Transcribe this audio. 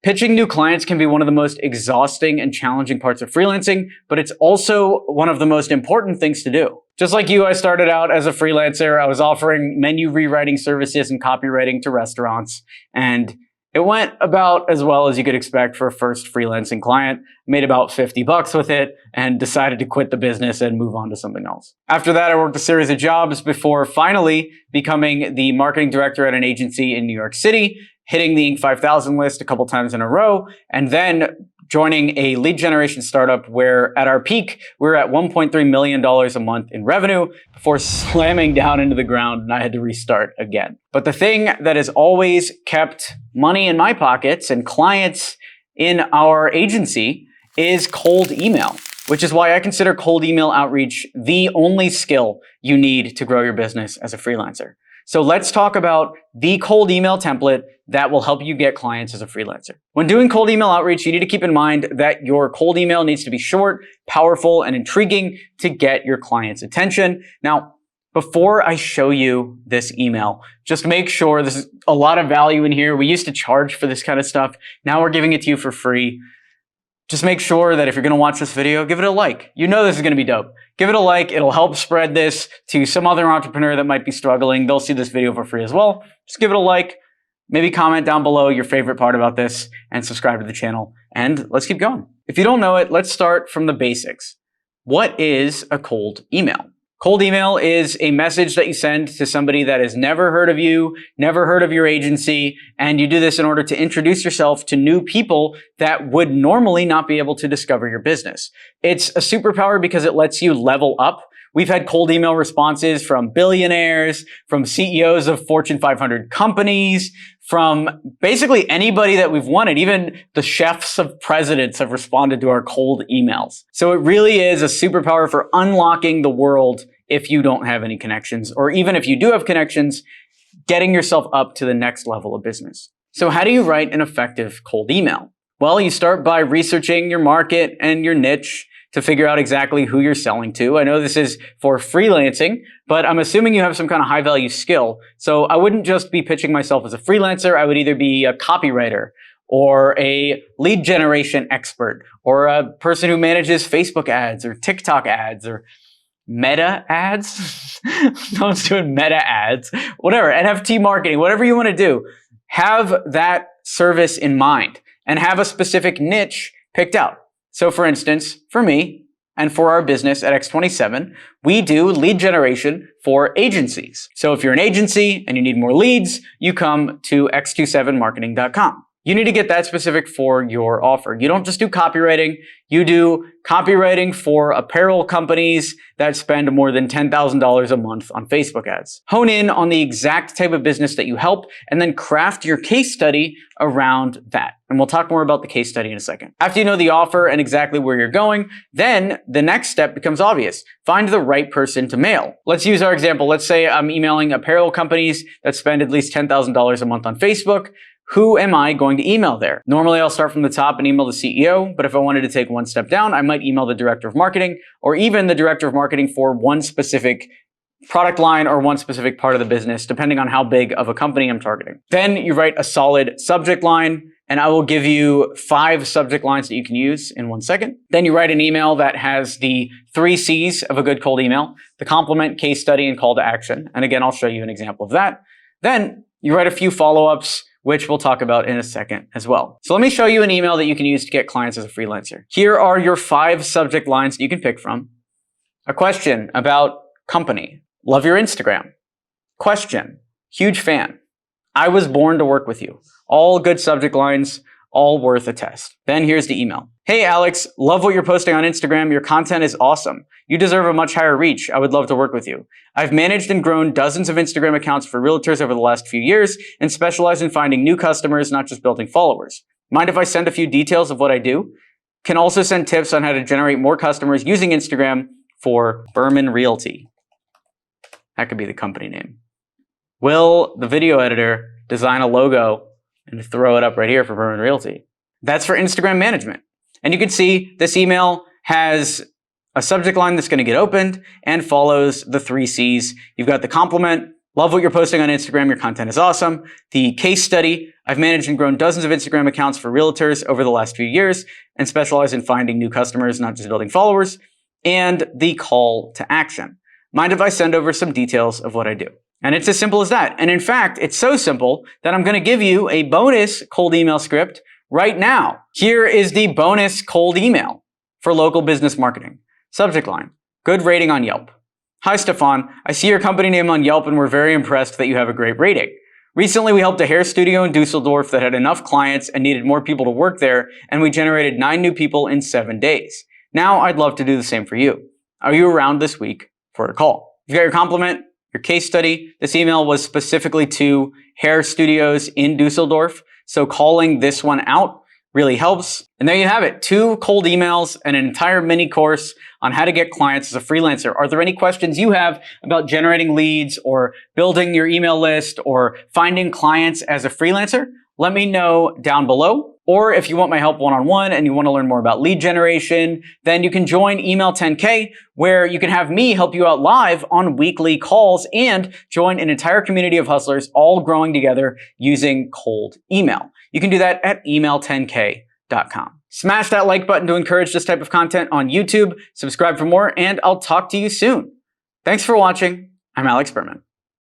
Pitching new clients can be one of the most exhausting and challenging parts of freelancing, but it's also one of the most important things to do. Just like you, I started out as a freelancer. I was offering menu rewriting services and copywriting to restaurants, and it went about as well as you could expect for a first freelancing client. Made about 50 bucks with it and decided to quit the business and move on to something else. After that, I worked a series of jobs before finally becoming the marketing director at an agency in New York City, hitting the Inc. 5000 list a couple times in a row, and then joining a lead generation startup where at our peak, we were at $1.3 million a month in revenue before slamming down into the ground and I had to restart again. But the thing that has always kept money in my pockets and clients in our agency is cold email, which is why I consider cold email outreach the only skill you need to grow your business as a freelancer. So let's talk about the cold email template that will help you get clients as a freelancer. When doing cold email outreach, you need to keep in mind that your cold email needs to be short, powerful, and intriguing to get your client's attention. Now, before I show you this email, just make sure there's a lot of value in here. We used to charge for this kind of stuff. Now we're giving it to you for free. Just make sure that if you're going to watch this video, give it a like. You know this is going to be dope. Give it a like. It'll help spread this to some other entrepreneur that might be struggling. They'll see this video for free as well. Just give it a like. Maybe comment down below your favorite part about this and subscribe to the channel. And let's keep going. If you don't know it, let's start from the basics. What is a cold email? Cold email is a message that you send to somebody that has never heard of you, never heard of your agency, and you do this in order to introduce yourself to new people that would normally not be able to discover your business. It's a superpower because it lets you level up. We've had cold email responses from billionaires, from CEOs of Fortune 500 companies, from basically anybody that we've wanted. Even the chefs of presidents have responded to our cold emails. So it really is a superpower for unlocking the world if you don't have any connections, or even if you do have connections, getting yourself up to the next level of business. So how do you write an effective cold email? Well, you start by researching your market and your niche to figure out exactly who you're selling to. I know this is for freelancing, but I'm assuming you have some kind of high value skill. So I wouldn't just be pitching myself as a freelancer. I would either be a copywriter or a lead generation expert or a person who manages Facebook ads or TikTok ads or meta ads. No one's doing meta ads, whatever, NFT marketing, whatever you want to do. Have that service in mind and have a specific niche picked out. So for instance, for me and for our business at X27, we do lead generation for agencies. So if you're an agency and you need more leads, you come to x27marketing.com. You need to get that specific for your offer. You don't just do copywriting. You do copywriting for apparel companies that spend more than $10,000 a month on Facebook ads. Hone in on the exact type of business that you help and then craft your case study around that. And we'll talk more about the case study in a second. After you know the offer and exactly where you're going, then the next step becomes obvious. Find the right person to mail. Let's use our example. Let's say I'm emailing apparel companies that spend at least $10,000 a month on Facebook. Who am I going to email there? Normally, I'll start from the top and email the CEO, but if I wanted to take one step down, I might email the director of marketing or even the director of marketing for one specific product line or one specific part of the business, depending on how big of a company I'm targeting. Then you write a solid subject line, and I will give you 5 subject lines that you can use in 1 second. Then you write an email that has the 3 C's of a good cold email: the compliment, case study, and call to action. And again, I'll show you an example of that. Then you write a few follow-ups, which we'll talk about in a second as well. So let me show you an email that you can use to get clients as a freelancer. Here are your 5 subject lines that you can pick from. A question about company. Love your Instagram. Question. Huge fan. I was born to work with you. All good subject lines, all worth a test. Then here's the email. Hey Alex, love what you're posting on Instagram. Your content is awesome. You deserve a much higher reach. I would love to work with you. I've managed and grown dozens of Instagram accounts for realtors over the last few years and specialize in finding new customers, not just building followers. Mind if I send a few details of what I do? Can also send tips on how to generate more customers using Instagram for Berman Realty. That could be the company name. Will the video editor design a logo and throw it up right here for Berman Realty? That's for Instagram management. And you can see this email has a subject line that's going to get opened and follows the 3 C's. You've got the compliment, Love what you're posting on Instagram. Your content is awesome. The case study, I've managed and grown dozens of Instagram accounts for realtors over the last few years and specialize in finding new customers, not just building followers. And the call to action. Mind if I send over some details of what I do? And it's as simple as that. And in fact, it's so simple that I'm going to give you a bonus cold email script right now. Here is the bonus cold email for local business marketing. Subject line, good rating on Yelp. Hi, Stefan. I see your company name on Yelp and we're very impressed that you have a great rating. Recently, we helped a hair studio in Dusseldorf that had enough clients and needed more people to work there, and we generated 9 new people in 7 days. Now, I'd love to do the same for you. Are you around this week for a call? You've got your compliment, your case study. This email was specifically to hair studios in Dusseldorf, so calling this one out really helps. And there you have it, 2 cold emails and an entire mini course on how to get clients as a freelancer. Are there any questions you have about generating leads or building your email list or finding clients as a freelancer? Let me know down below. Or if you want my help one-on-one and you want to learn more about lead generation, then you can join Email 10K, where you can have me help you out live on weekly calls and join an entire community of hustlers all growing together using cold email. You can do that at email10k.com. Smash that like button to encourage this type of content on YouTube. Subscribe for more, and I'll talk to you soon. Thanks for watching. I'm Alex Berman.